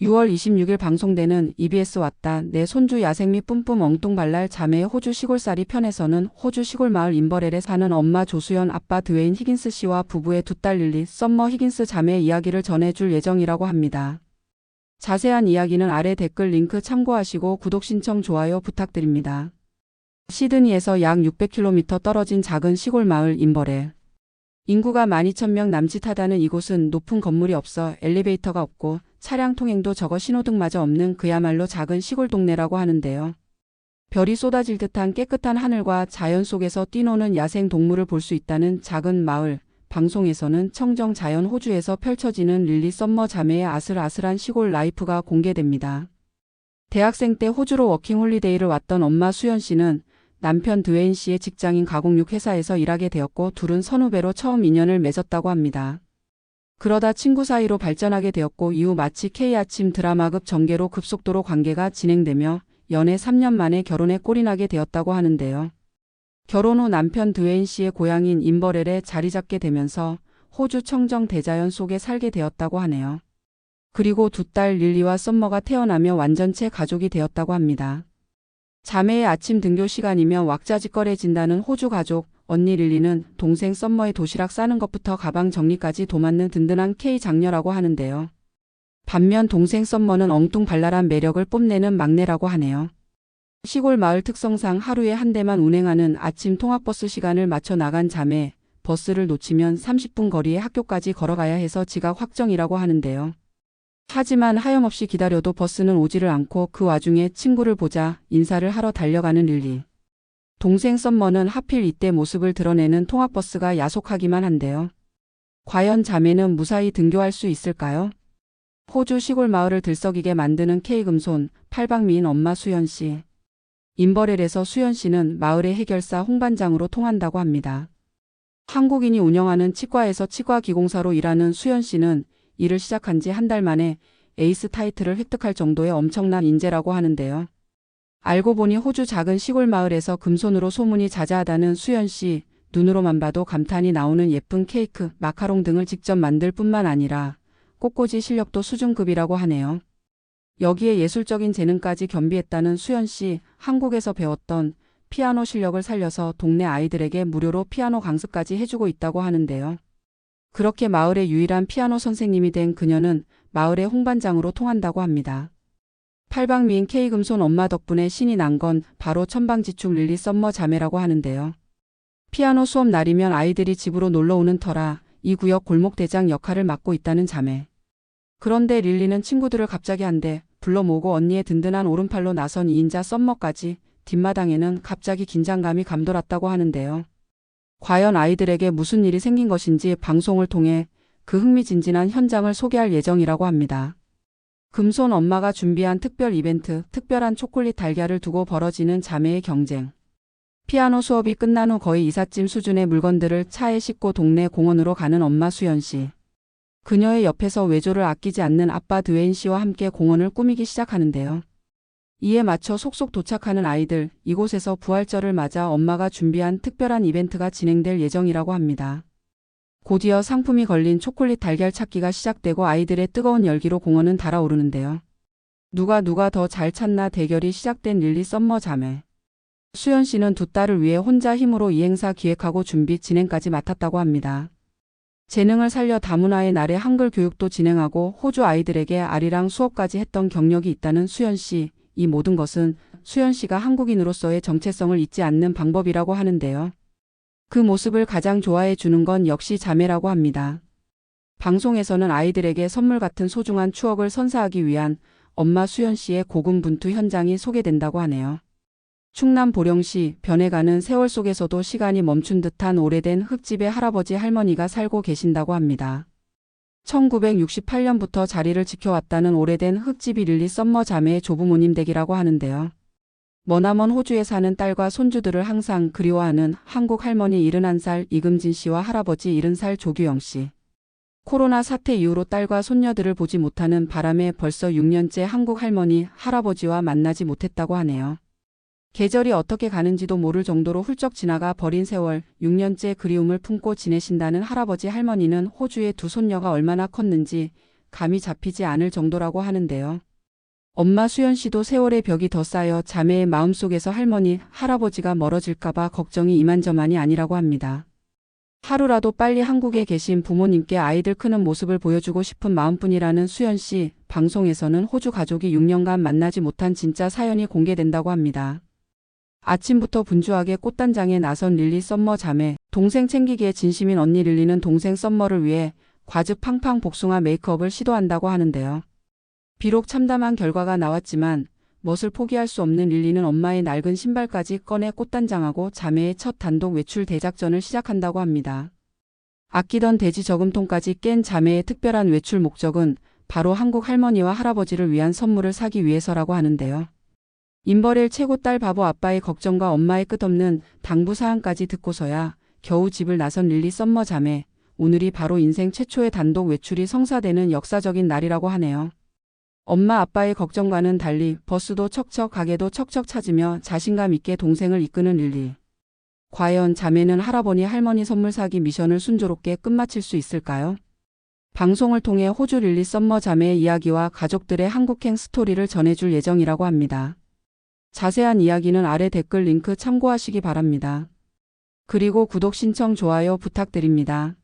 6월 26일 방송되는 EBS 왔다 내 손주 야생미 뿜뿜 엉뚱발랄 자매의 호주 시골살이 편에서는 호주 시골마을 인버렐에 사는 엄마 조수연, 아빠 드웨인 히긴스 씨와 부부의 두 딸 릴리, 썸머 히긴스 자매의 이야기를 전해줄 예정이라고 합니다. 자세한 이야기는 아래 댓글 링크 참고하시고 구독 신청 좋아요 부탁드립니다. 시드니에서 약 600km 떨어진 작은 시골마을 인버렐. 인구가 12,000명 남짓하다는 이곳은 높은 건물이 없어 엘리베이터가 없고 차량 통행도 적어 신호등마저 없는 그야말로 작은 시골 동네라고 하는데요. 별이 쏟아질 듯한 깨끗한 하늘과 자연 속에서 뛰노는 야생 동물을 볼 수 있다는 작은 마을. 방송에서는 청정 자연 호주에서 펼쳐지는 릴리 썸머 자매의 아슬아슬한 시골 라이프가 공개됩니다. 대학생 때 호주로 워킹홀리데이를 왔던 엄마 수연 씨는 남편 드웨인 씨의 직장인 가공육 회사에서 일하게 되었고 둘은 선후배로 처음 인연을 맺었다고 합니다. 그러다 친구 사이로 발전하게 되었고 이후 마치 K아침 드라마급 전개로 급속도로 관계가 진행되며 연애 3년 만에 결혼에 꼴이 나게 되었다고 하는데요. 결혼 후 남편 드웨인 씨의 고향인 인버렐에 자리 잡게 되면서 호주 청정 대자연 속에 살게 되었다고 하네요. 그리고 두 딸 릴리와 썸머가 태어나며 완전체 가족이 되었다고 합니다. 자매의 아침 등교 시간이면 왁자지껄해진다는 호주 가족. 언니 릴리는 동생 썸머의 도시락 싸는 것부터 가방 정리까지 도맡는 든든한 K 장녀라고 하는데요. 반면 동생 썸머는 엉뚱발랄한 매력을 뽐내는 막내라고 하네요. 시골 마을 특성상 하루에 한 대만 운행하는 아침 통학버스 시간을 맞춰 나간 자매. 버스를 놓치면 30분 거리의 학교까지 걸어가야 해서 지각 확정이라고 하는데요. 하지만 하염없이 기다려도 버스는 오지를 않고 그 와중에 친구를 보자 인사를 하러 달려가는 릴리. 동생 썸머는 하필 이때 모습을 드러내는 통학버스가 야속하기만 한데요. 과연 자매는 무사히 등교할 수 있을까요? 호주 시골 마을을 들썩이게 만드는 K금손, 팔방미인 엄마 수연 씨. 인버렐에서 수연 씨는 마을의 해결사 홍반장으로 통한다고 합니다. 한국인이 운영하는 치과에서 치과기공사로 일하는 수연 씨는 일을 시작한 지 한 달 만에 에이스 타이틀을 획득할 정도의 엄청난 인재라고 하는데요. 알고 보니 호주 작은 시골 마을에서 금손으로 소문이 자자하다는 수연 씨. 눈으로만 봐도 감탄이 나오는 예쁜 케이크, 마카롱 등을 직접 만들 뿐만 아니라 꽃꽂이 실력도 수준급이라고 하네요. 여기에 예술적인 재능까지 겸비했다는 수연 씨. 한국에서 배웠던 피아노 실력을 살려서 동네 아이들에게 무료로 피아노 강습까지 해주고 있다고 하는데요. 그렇게 마을의 유일한 피아노 선생님이 된 그녀는 마을의 홍반장으로 통한다고 합니다. 팔방미인 K금손 엄마 덕분에 신이 난 건 바로 천방지축 릴리 썸머 자매라고 하는데요. 피아노 수업 날이면 아이들이 집으로 놀러 오는 터라 이 구역 골목대장 역할을 맡고 있다는 자매. 그런데 릴리는 친구들을 갑자기 한데 불러 모으고 언니의 든든한 오른팔로 나선 2인자 썸머까지 뒷마당에는 갑자기 긴장감이 감돌았다고 하는데요. 과연 아이들에게 무슨 일이 생긴 것인지 방송을 통해 그 흥미진진한 현장을 소개할 예정이라고 합니다. 금손 엄마가 준비한 특별 이벤트, 특별한 초콜릿 달걀을 두고 벌어지는 자매의 경쟁. 피아노 수업이 끝난 후 거의 이삿짐 수준의 물건들을 차에 싣고 동네 공원으로 가는 엄마 수연 씨. 그녀의 옆에서 외조를 아끼지 않는 아빠 드웨인 씨와 함께 공원을 꾸미기 시작하는데요. 이에 맞춰 속속 도착하는 아이들. 이곳에서 부활절을 맞아 엄마가 준비한 특별한 이벤트가 진행될 예정이라고 합니다. 곧이어 상품이 걸린 초콜릿 달걀 찾기가 시작되고 아이들의 뜨거운 열기로 공원은 달아오르는데요. 누가 더 잘 찾나 대결이 시작된 릴리 썸머 자매. 수연 씨는 두 딸을 위해 혼자 힘으로 이 행사 기획하고 준비 진행까지 맡았다고 합니다. 재능을 살려 다문화의 날에 한글 교육도 진행하고 호주 아이들에게 아리랑 수업까지 했던 경력이 있다는 수연 씨. 이 모든 것은 수연 씨가 한국인으로서의 정체성을 잊지 않는 방법이라고 하는데요. 그 모습을 가장 좋아해 주는 건 역시 자매라고 합니다. 방송에서는 아이들에게 선물 같은 소중한 추억을 선사하기 위한 엄마 수연 씨의 고군분투 현장이 소개된다고 하네요. 충남 보령시 변해가는 세월 속에서도 시간이 멈춘 듯한 오래된 흙집에 할아버지 할머니가 살고 계신다고 합니다. 1968년부터 자리를 지켜왔다는 오래된 흙집이 릴리 썸머 자매의 조부모님 댁이라고 하는데요. 머나먼 호주에 사는 딸과 손주들을 항상 그리워하는 한국 할머니 71살 이금진 씨와 할아버지 70살 조규영 씨. 코로나 사태 이후로 딸과 손녀들을 보지 못하는 바람에 벌써 6년째 한국 할머니, 할아버지와 만나지 못했다고 하네요. 계절이 어떻게 가는지도 모를 정도로 훌쩍 지나가 버린 세월, 6년째 그리움을 품고 지내신다는 할아버지 할머니는 호주의 두 손녀가 얼마나 컸는지 감이 잡히지 않을 정도라고 하는데요. 엄마 수연 씨도 세월의 벽이 더 쌓여 자매의 마음속에서 할머니, 할아버지가 멀어질까봐 걱정이 이만저만이 아니라고 합니다. 하루라도 빨리 한국에 계신 부모님께 아이들 크는 모습을 보여주고 싶은 마음뿐이라는 수연 씨, 방송에서는 호주 가족이 6년간 만나지 못한 진짜 사연이 공개된다고 합니다. 아침부터 분주하게 꽃단장에 나선 릴리 썸머 자매, 동생 챙기기에 진심인 언니 릴리는 동생 썸머를 위해 과즙 팡팡 복숭아 메이크업을 시도한다고 하는데요. 비록 참담한 결과가 나왔지만 멋을 포기할 수 없는 릴리는 엄마의 낡은 신발까지 꺼내 꽃단장하고 자매의 첫 단독 외출 대작전을 시작한다고 합니다. 아끼던 돼지 저금통까지 깬 자매의 특별한 외출 목적은 바로 한국 할머니와 할아버지를 위한 선물을 사기 위해서라고 하는데요. 인버렐 최고 딸 바보 아빠의 걱정과 엄마의 끝없는 당부 사항까지 듣고서야 겨우 집을 나선 릴리 썸머 자매, 오늘이 바로 인생 최초의 단독 외출이 성사되는 역사적인 날이라고 하네요. 엄마 아빠의 걱정과는 달리 버스도 척척 가게도 척척 찾으며 자신감 있게 동생을 이끄는 릴리. 과연 자매는 할아버니 할머니 선물 사기 미션을 순조롭게 끝마칠 수 있을까요? 방송을 통해 호주 릴리 썸머 자매의 이야기와 가족들의 한국행 스토리를 전해줄 예정이라고 합니다. 자세한 이야기는 아래 댓글 링크 참고하시기 바랍니다. 그리고 구독 신청 좋아요 부탁드립니다.